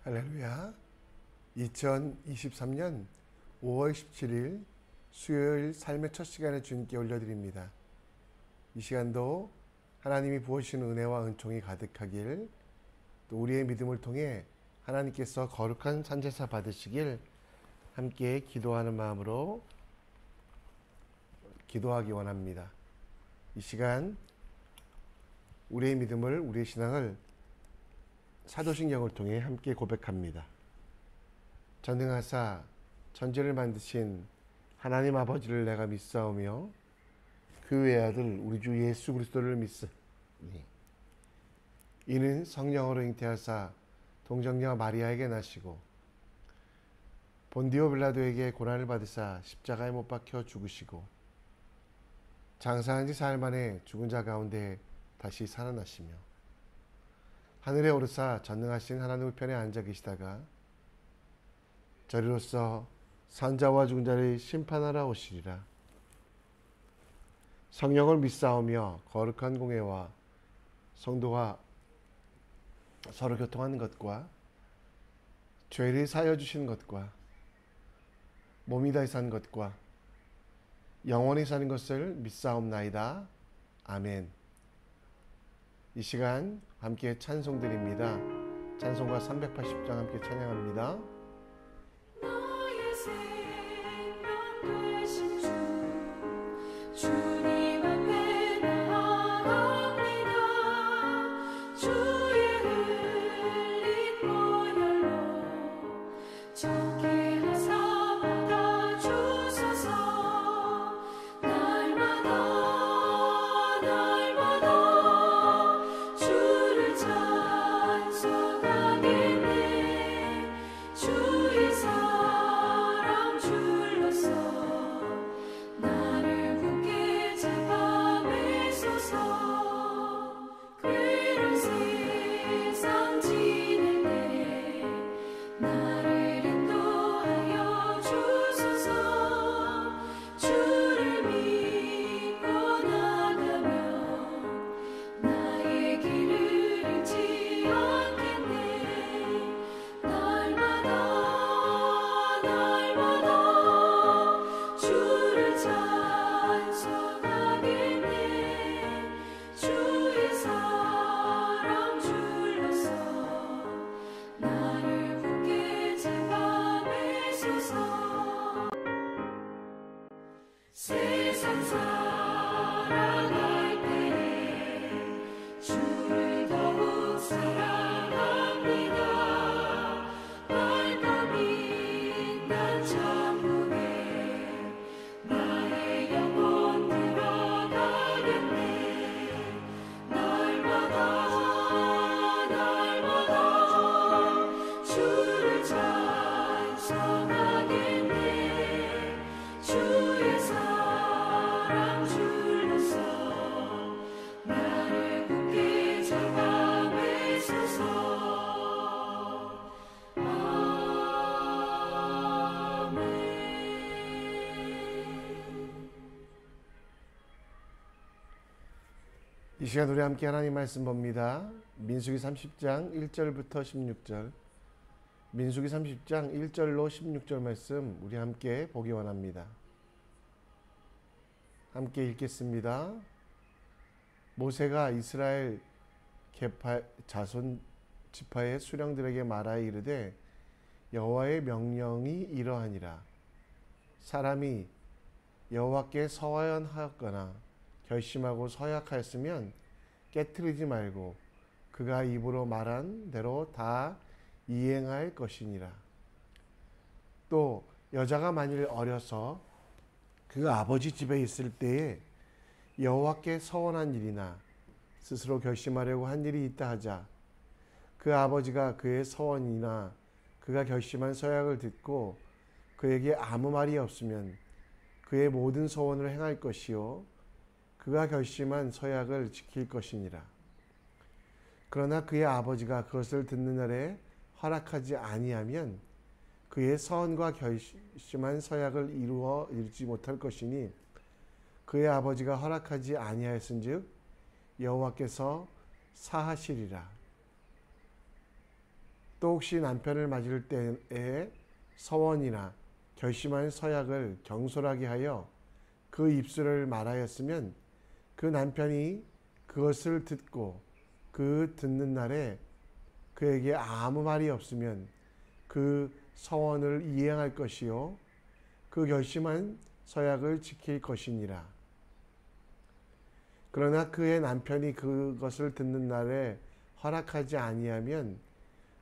할렐루야. 2023년 5월 17일 수요일 삶의 첫 시간에 주님께 올려드립니다. 이 시간도 하나님이 부어주시는 은혜와 은총이 가득하길, 또 우리의 믿음을 통해 하나님께서 거룩한 산제사 받으시길 함께 기도하는 마음으로 기도하기 원합니다. 이 시간 우리의 믿음을, 우리의 신앙을 사도신경을 통해 함께 고백합니다. 전능하사 천지를 만드신 하나님 아버지를 내가 믿사오며 그 외아들 우리 주 예수 그리스도를 믿으니 이는 성령으로 잉태하사 동정녀 마리아에게 나시고 본디오 빌라도에게 고난을 받으사 십자가에 못 박혀 죽으시고 장사한 지 사흘 만에 죽은 자 가운데 다시 살아나시며 하늘에 오르사 전능하신 하나님 우편에 앉아 계시다가 저리로서 산자와 죽은 자를 심판하러 오시리라. 성령을 믿사오며 거룩한 공회와 성도가 서로 교통하는 것과 죄를 사하여 주시는 것과 몸이 다시 사는 것과 영원히 사는 것을 믿사옵나이다. 아멘. 이 시간 함께 찬송드립니다. 찬송가 380장 함께 찬양합니다. 나의 생명 되신 주 주님 앞에 나아갑니다. 주의 흘린 보혈로 정케 하사 받아주소서. 날마다 주를 찬송하겠네. 주의 사랑 줄로서 나를 굳게 잡아매소서. 괴로운 세상 지낼 때 나를 인도하여 주소서. 주를 믿고 나가면 나의 길을 잃지 않겠네. 날마다 주를 찬송하겠네. 주의 사랑 줄로서 나를 굳게 잡아매소서. 세상 살아갈 때 주를 더욱 사랑합니다. 밝고 빛난 천국에 나의 영혼 들어가겠네. 날마다 주를 찬송하겠네. 주의 사랑 줄로서 나를 굳게 잡아매소서. 아멘. 이 시간 우리 함께 하나님 말씀 봅니다. 민수기 30장 1절부터 16절, 민수기 30장 1절로 16절 말씀 우리 함께 보기 원합니다. 함께 읽겠습니다. 모세가 이스라엘 계파 자손 지파의 수령들에게 말하여 이르되 여호와의 명령이 이러하니라. 사람이 여호와께 서원하였거나 결심하고 서약하였으면 깨트리지 말고 그가 입으로 말한 대로 다 이행할 것이니라. 또 여자가 만일 어려서 그 아버지 집에 있을 때에 여호와께 서원한 일이나 스스로 결심하려고 한 일이 있다 하자 그 아버지가 그의 서원이나 그가 결심한 서약을 듣고 그에게 아무 말이 없으면 그의 모든 서원을 행할 것이요 그가 결심한 서약을 지킬 것이니라. 그러나 그의 아버지가 그것을 듣는 날에 허락하지 아니하면 그의 서원과 결심한 서약을 이루지 못할 것이니 그의 아버지가 허락하지 아니하였은즉 여호와께서 사하시리라. 또 혹시 남편을 맞을 때에 서원이나 결심한 서약을 경솔하게 하여 그 입술을 말하였으면 그 남편이 그것을 듣고 그 듣는 날에 그에게 아무 말이 없으면 그 서원을 이행할 것이요 그 결심한 서약을 지킬 것이니라. 그러나 그의 남편이 그것을 듣는 날에 허락하지 아니하면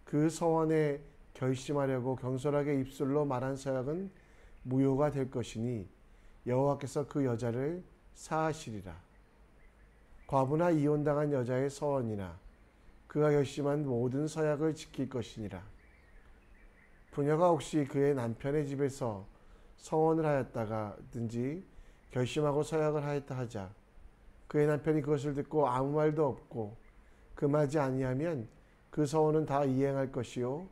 그 서원에 결심하려고 경솔하게 입술로 말한 서약은 무효가 될 것이니 여호와께서 그 여자를 사하시리라. 과부나 이혼당한 여자의 서원이나 그가 결심한 모든 서약을 지킬 것이니라. 부녀가 혹시 그의 남편의 집에서 서원을 하였다가든지 결심하고 서약을 하였다 하자 그의 남편이 그것을 듣고 아무 말도 없고 금하지 아니하면 그 서원은 다 이행할 것이요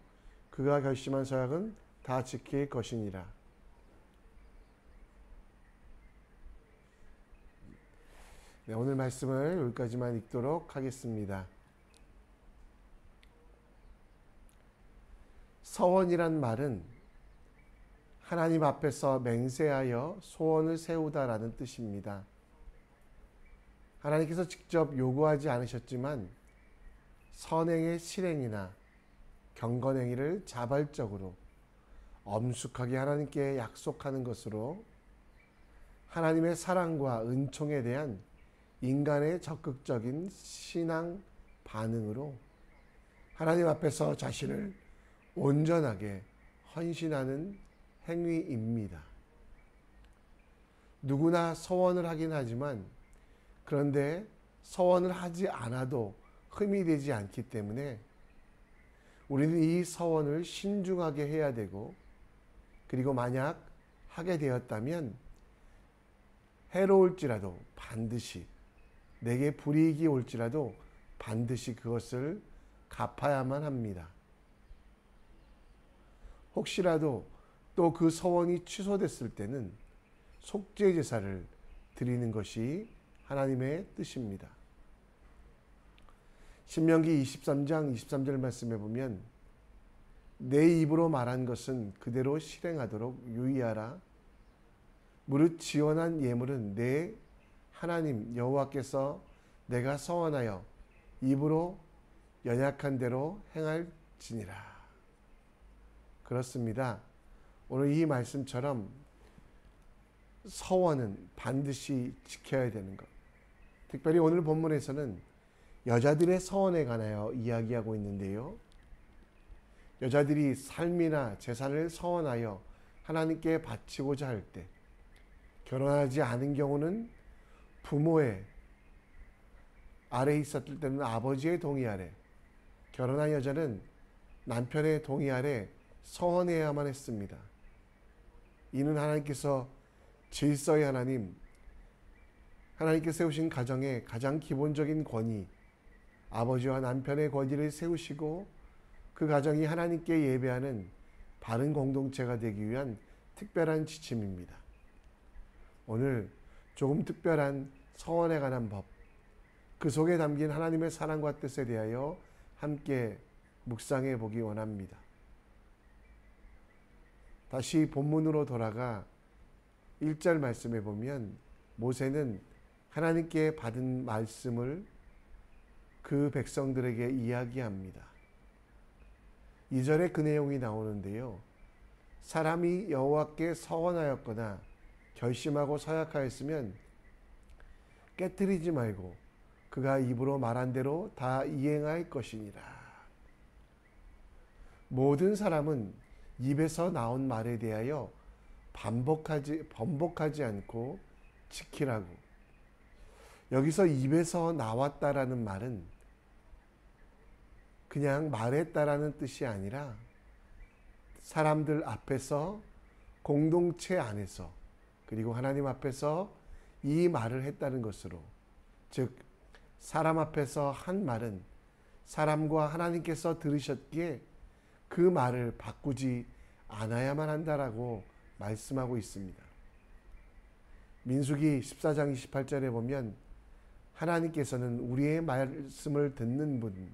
그가 결심한 서약은 다 지킬 것이니라. 네, 오늘 말씀을 여기까지만 읽도록 하겠습니다. 서원이란 말은 하나님 앞에서 맹세하여 소원을 세우다라는 뜻입니다. 하나님께서 직접 요구하지 않으셨지만 선행의 실행이나 경건행위를 자발적으로 엄숙하게 하나님께 약속하는 것으로 하나님의 사랑과 은총에 대한 인간의 적극적인 신앙 반응으로 하나님 앞에서 자신을 온전하게 헌신하는 행위입니다. 누구나 서원을 하긴 하지만 그런데 서원을 하지 않아도 흠이 되지 않기 때문에 우리는 이 서원을 신중하게 해야 되고 그리고 만약 하게 되었다면 해로울지라도 반드시 내게 불이익이 올지라도 반드시 그것을 갚아야만 합니다. 혹시라도 또 그 서원이 취소됐을 때는 속죄 제사를 드리는 것이 하나님의 뜻입니다. 신명기 23장 23절 말씀에 보면 내 입으로 말한 것은 그대로 실행하도록 유의하라. 무릇 지원한 예물은 내 하나님 여호와께서 내가 서원하여 입으로 연약한 대로 행할지니라. 그렇습니다. 오늘 이 말씀처럼 서원은 반드시 지켜야 되는 것. 특별히 오늘 본문에서는 여자들의 서원에 관하여 이야기하고 있는데요. 여자들이 삶이나 재산을 서원하여 하나님께 바치고자 할 때 결혼하지 않은 경우는 부모의 아래에 있었을 때는 아버지의 동의 아래, 결혼한 여자는 남편의 동의 아래 서원해야만 했습니다. 이는 하나님께서 질서의 하나님, 하나님께 세우신 가정의 가장 기본적인 권위, 아버지와 남편의 권위를 세우시고 그 가정이 하나님께 예배하는 바른 공동체가 되기 위한 특별한 지침입니다. 오늘 조금 특별한 서원에 관한 법, 그 속에 담긴 하나님의 사랑과 뜻에 대하여 함께 묵상해 보기 원합니다. 다시 본문으로 돌아가 1절 말씀에 보면 모세는 하나님께 받은 말씀을 그 백성들에게 이야기합니다. 2절에 그 내용이 나오는데요. 사람이 여호와께 서원하였거나 결심하고 서약하였으면 깨뜨리지 말고 그가 입으로 말한 대로 다 이행할 것이니라. 모든 사람은 입에서 나온 말에 대하여 번복하지 않고 지키라고. 여기서 입에서 나왔다라는 말은 그냥 말했다라는 뜻이 아니라 사람들 앞에서 공동체 안에서 그리고 하나님 앞에서 이 말을 했다는 것으로, 즉 사람 앞에서 한 말은 사람과 하나님께서 들으셨기에 그 말을 바꾸지 않아야만 한다라고 말씀하고 있습니다. 민수기 14장 28절에 보면 하나님께서는 우리의 말씀을 듣는 분,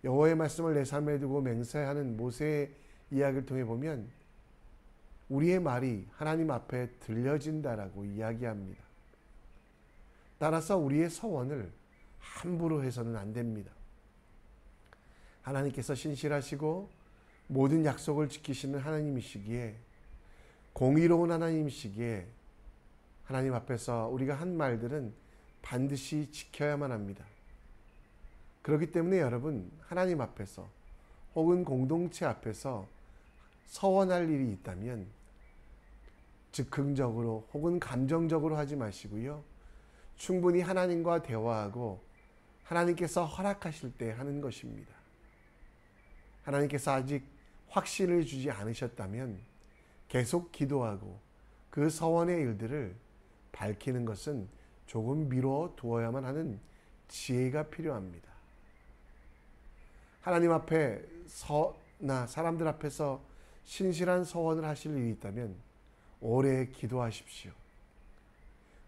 여호와의 말씀을 내 삶에 두고 맹세하는 모세의 이야기를 통해 보면 우리의 말이 하나님 앞에 들려진다라고 이야기합니다. 따라서 우리의 서원을 함부로 해서는 안 됩니다. 하나님께서 신실하시고 모든 약속을 지키시는 하나님이시기에, 공의로운 하나님이시기에 하나님 앞에서 우리가 한 말들은 반드시 지켜야만 합니다. 그렇기 때문에 여러분, 하나님 앞에서 혹은 공동체 앞에서 서원할 일이 있다면 즉흥적으로 혹은 감정적으로 하지 마시고요, 충분히 하나님과 대화하고 하나님께서 허락하실 때 하는 것입니다. 하나님께서 아직 확신을 주지 않으셨다면 계속 기도하고 그 서원의 일들을 밝히는 것은 조금 미뤄 두어야만 하는 지혜가 필요합니다. 하나님 앞에 나 사람들 앞에서 신실한 서원을 하실 일이 있다면 오래 기도하십시오.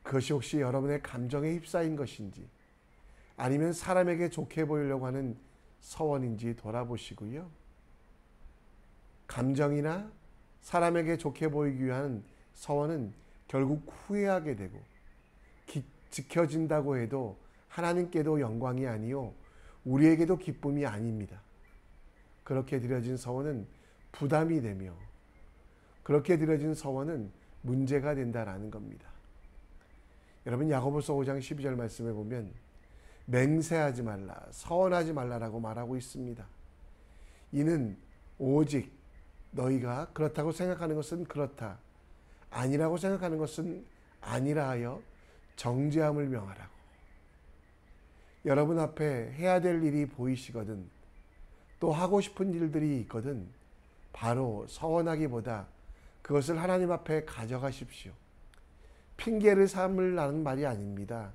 그것이 혹시 여러분의 감정에 휩싸인 것인지 아니면 사람에게 좋게 보이려고 하는 서원인지 돌아보시고요. 감정이나 사람에게 좋게 보이기 위한 서원은 결국 후회하게 되고 지켜진다고 해도 하나님께도 영광이 아니요 우리에게도 기쁨이 아닙니다. 그렇게 드려진 서원은 부담이 되며 그렇게 드려진 서원은 문제가 된다라는 겁니다. 여러분, 야고보서 5장 12절 말씀에 보면 맹세하지 말라, 서원하지 말라라고 말하고 있습니다. 이는 오직 너희가 그렇다고 생각하는 것은 그렇다, 아니라고 생각하는 것은 아니라 하여 정죄함을 명하라고. 여러분 앞에 해야 될 일이 보이시거든, 또 하고 싶은 일들이 있거든, 바로 서원하기보다 그것을 하나님 앞에 가져가십시오. 핑계를 삼으라는 말이 아닙니다.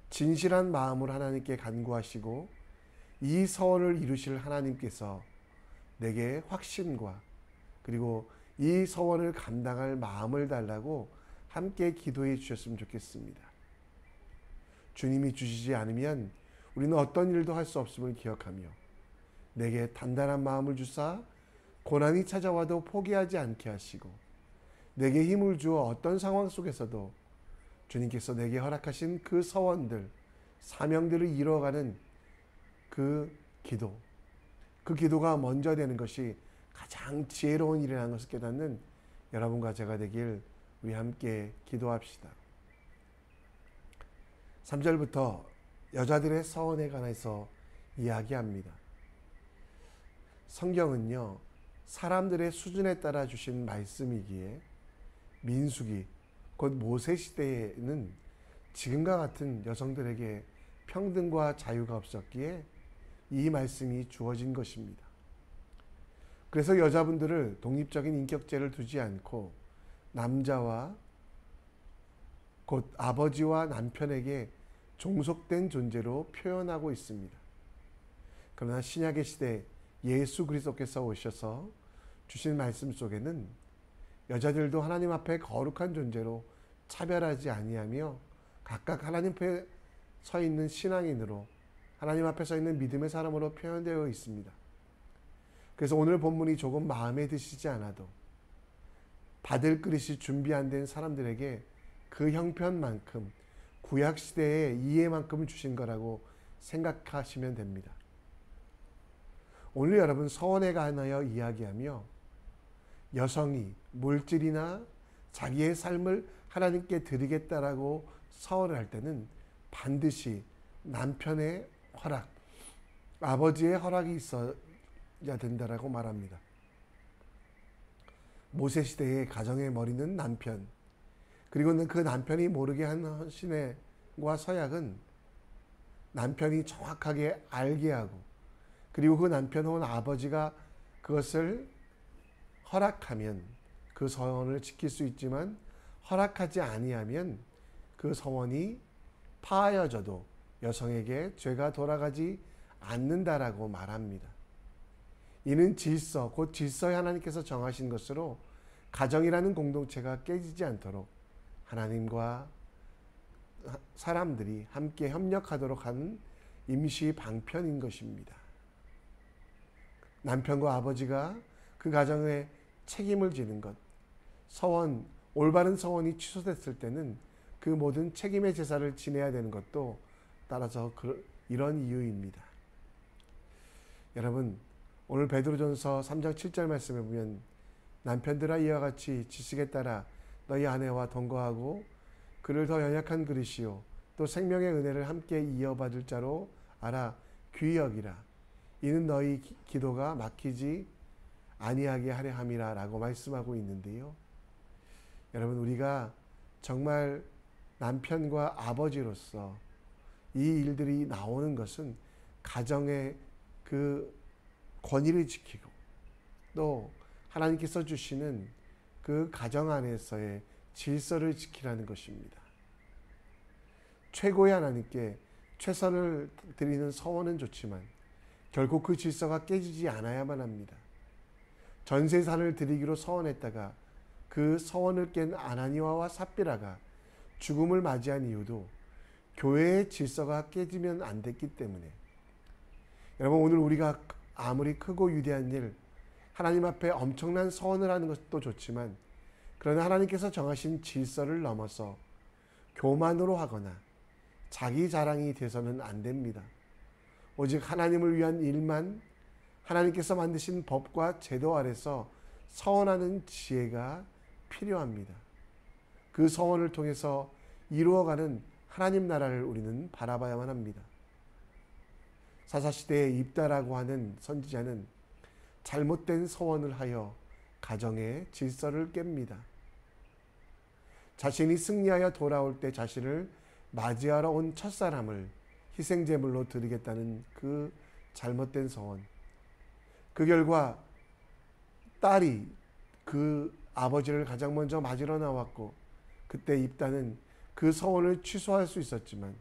진실한 마음으로 하나님께 간구하시고 이 서원을 이루실 하나님께서 내게 확신과 그리고 이 서원을 감당할 마음을 달라고 함께 기도해 주셨으면 좋겠습니다. 주님이 주시지 않으면 우리는 어떤 일도 할 수 없음을 기억하며 내게 단단한 마음을 주사 고난이 찾아와도 포기하지 않게 하시고 내게 힘을 주어 어떤 상황 속에서도 주님께서 내게 허락하신 그 서원들, 사명들을 이루어가는 그 기도, 그 기도가 먼저 되는 것이 가장 지혜로운 일이라는 것을 깨닫는 여러분과 제가 되길 우리 함께 기도합시다. 3절부터 여자들의 서원에 관해서 이야기합니다. 성경은요, 사람들의 수준에 따라 주신 말씀이기에 민수기, 곧 모세 시대에는 지금과 같은 여성들에게 평등과 자유가 없었기에 이 말씀이 주어진 것입니다. 그래서 여자분들을 독립적인 인격제를 두지 않고 남자와 곧 아버지와 남편에게 종속된 존재로 표현하고 있습니다. 그러나 신약의 시대 예수 그리스도께서 오셔서 주신 말씀 속에는 여자들도 하나님 앞에 거룩한 존재로 차별하지 아니하며 각각 하나님 앞에 서 있는 신앙인으로, 하나님 앞에 서 있는 믿음의 사람으로 표현되어 있습니다. 그래서 오늘 본문이 조금 마음에 드시지 않아도 받을 그릇이 준비 안 된 사람들에게 그 형편만큼 구약시대의 이해만큼 주신 거라고 생각하시면 됩니다. 오늘 여러분 서원에 관하여 이야기하며 여성이 물질이나 자기의 삶을 하나님께 드리겠다라고 서원을 할 때는 반드시 남편의 허락, 아버지의 허락이 있어야 된다라고 말합니다. 모세 시대의 가정의 머리는 남편, 그리고 그 남편이 모르게 한 헌신과 서약은 남편이 정확하게 알게 하고, 그리고 그 남편 혹은 아버지가 그것을 허락하면 그 서원을 지킬 수 있지만 허락하지 아니하면 그 서원이 파하여져도 여성에게 죄가 돌아가지 않는다라고 말합니다. 이는 질서, 곧 질서에 하나님께서 정하신 것으로 가정이라는 공동체가 깨지지 않도록 하나님과 사람들이 함께 협력하도록 하는 임시 방편인 것입니다. 남편과 아버지가 그 가정에 책임을 지는 것, 서원, 올바른 서원이 취소됐을 때는 그 모든 책임의 제사를 지내야 되는 것도 따라서 이런 이유입니다. 여러분, 오늘 베드로전서 3장 7절 말씀에 보면 남편들아 이와 같이 지식에 따라 너희 아내와 동거하고 그를 더 연약한 그릇이요 또 생명의 은혜를 함께 이어받을 자로 알아 귀히 여기라. 이는 너희 기도가 막히지 아니하게 하려 함이라 라고 말씀하고 있는데요. 여러분, 우리가 정말 남편과 아버지로서 이 일들이 나오는 것은 가정의 그 권위를 지키고 또 하나님께서 주시는 그 가정 안에서의 질서를 지키라는 것입니다. 최고의 하나님께 최선을 드리는 서원은 좋지만 결국 그 질서가 깨지지 않아야만 합니다. 전세산을 드리기로 서원했다가 그 서원을 깬 아나니아와 삽비라가 죽음을 맞이한 이유도 교회의 질서가 깨지면 안 됐기 때문에, 여러분, 오늘 우리가 아무리 크고 위대한 일, 하나님 앞에 엄청난 서원을 하는 것도 좋지만 그러나 하나님께서 정하신 질서를 넘어서 교만으로 하거나 자기 자랑이 돼서는 안 됩니다. 오직 하나님을 위한 일만, 하나님께서 만드신 법과 제도 아래서 서원하는 지혜가 필요합니다. 그 서원을 통해서 이루어가는 하나님 나라를 우리는 바라봐야만 합니다. 사사시대에 입다라고 하는 선지자는 잘못된 서원을 하여 가정의 질서를 깹니다. 자신이 승리하여 돌아올 때 자신을 맞이하러 온 첫사람을 희생제물로 드리겠다는 그 잘못된 서원. 그 결과 딸이 그 아버지를 가장 먼저 맞으러 나왔고 그때 입다는 그 서원을 취소할 수 있었지만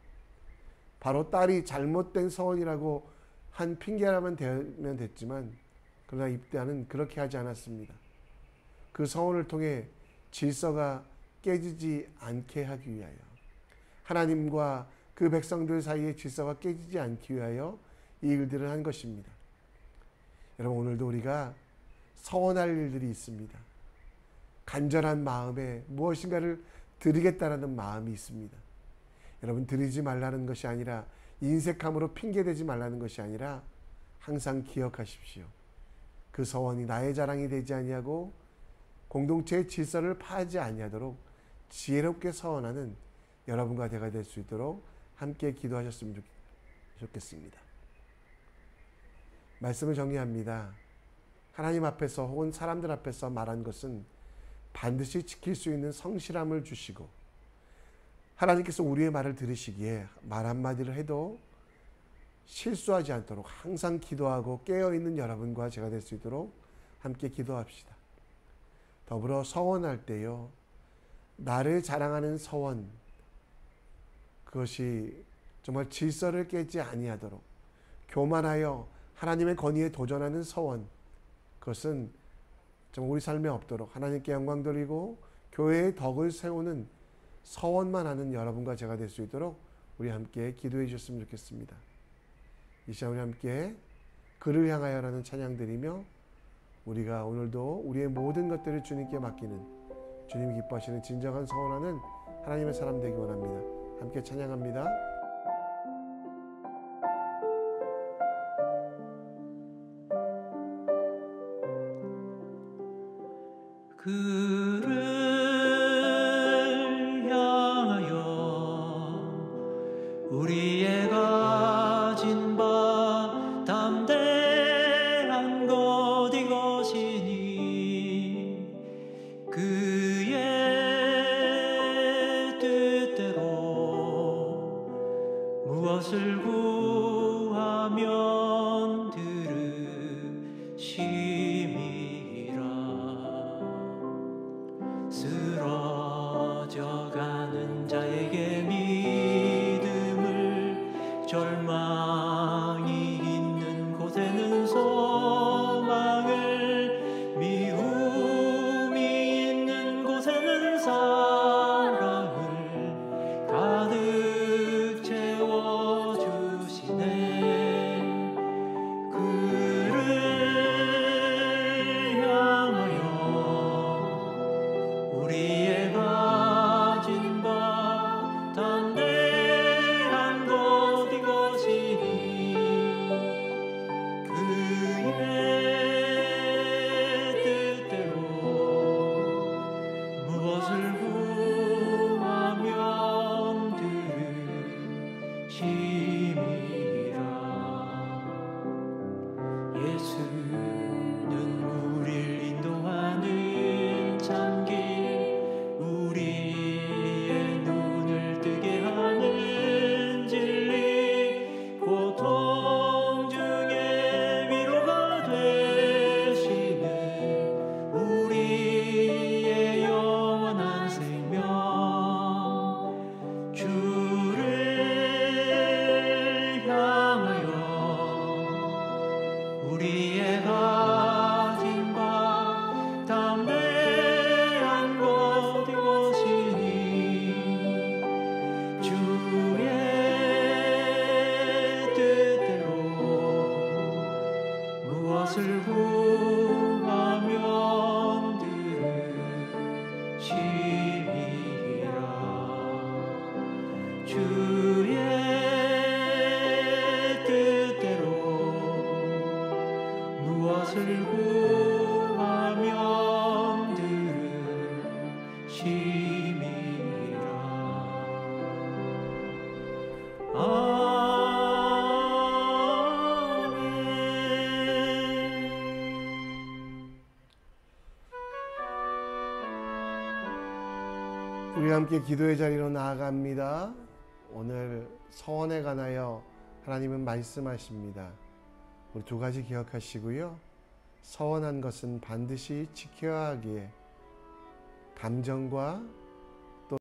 바로 딸이 잘못된 서원이라고 한 핑계라면 되면 됐지만 그러나 입다는 그렇게 하지 않았습니다. 그 서원을 통해 질서가 깨지지 않게 하기 위하여, 하나님과 그 백성들 사이의 질서가 깨지지 않기 위하여 이 일들을 한 것입니다. 여러분, 오늘도 우리가 서원할 일들이 있습니다. 간절한 마음에 무엇인가를 드리겠다라는 마음이 있습니다. 여러분, 드리지 말라는 것이 아니라, 인색함으로 핑계대지 말라는 것이 아니라 항상 기억하십시오. 그 서원이 나의 자랑이 되지 아니하고 공동체의 질서를 파하지 아니하도록 지혜롭게 서원하는 여러분과 제가 될 수 있도록 함께 기도하셨으면 좋겠습니다. 말씀을 정리합니다. 하나님 앞에서 혹은 사람들 앞에서 말한 것은 반드시 지킬 수 있는 성실함을 주시고, 하나님께서 우리의 말을 들으시기에 말 한마디를 해도 실수하지 않도록 항상 기도하고 깨어있는 여러분과 제가 될 수 있도록 함께 기도합시다. 더불어 서원할 때요, 나를 자랑하는 서원, 그것이 정말 질서를 깨지 아니하도록 교만하여 하나님의 권위에 도전하는 서원, 그것은 정말 우리 삶에 없도록 하나님께 영광 돌리고 교회의 덕을 세우는 서원만 하는 여러분과 제가 될 수 있도록 우리 함께 기도해 주셨으면 좋겠습니다. 이 시간 우리 함께 그를 향하여라는 찬양 드리며 우리가 오늘도 우리의 모든 것들을 주님께 맡기는, 주님이 기뻐하시는 진정한 서원하는 하나님의 사람 되기 원합니다. 함께 찬양합니다. 그를 향하여 우리의 가진 바 담대한 것 이것이니 그의 뜻대로 무엇을 구하면 들으심이라. 쓰러져가는 자에게 믿음을, 절망이 있는 곳에는 소망을, 미움이 있는 곳에는 사랑을 가득 채워주리. 주의 뜻대로 무엇을 구하면 들으심이라. 우리 함께 기도의 자리로 나아갑니다. 오늘 서원에 관하여 하나님은 말씀하십니다. 우리 두 가지 기억하시고요. 서원한 것은 반드시 지켜야 하기에 감정과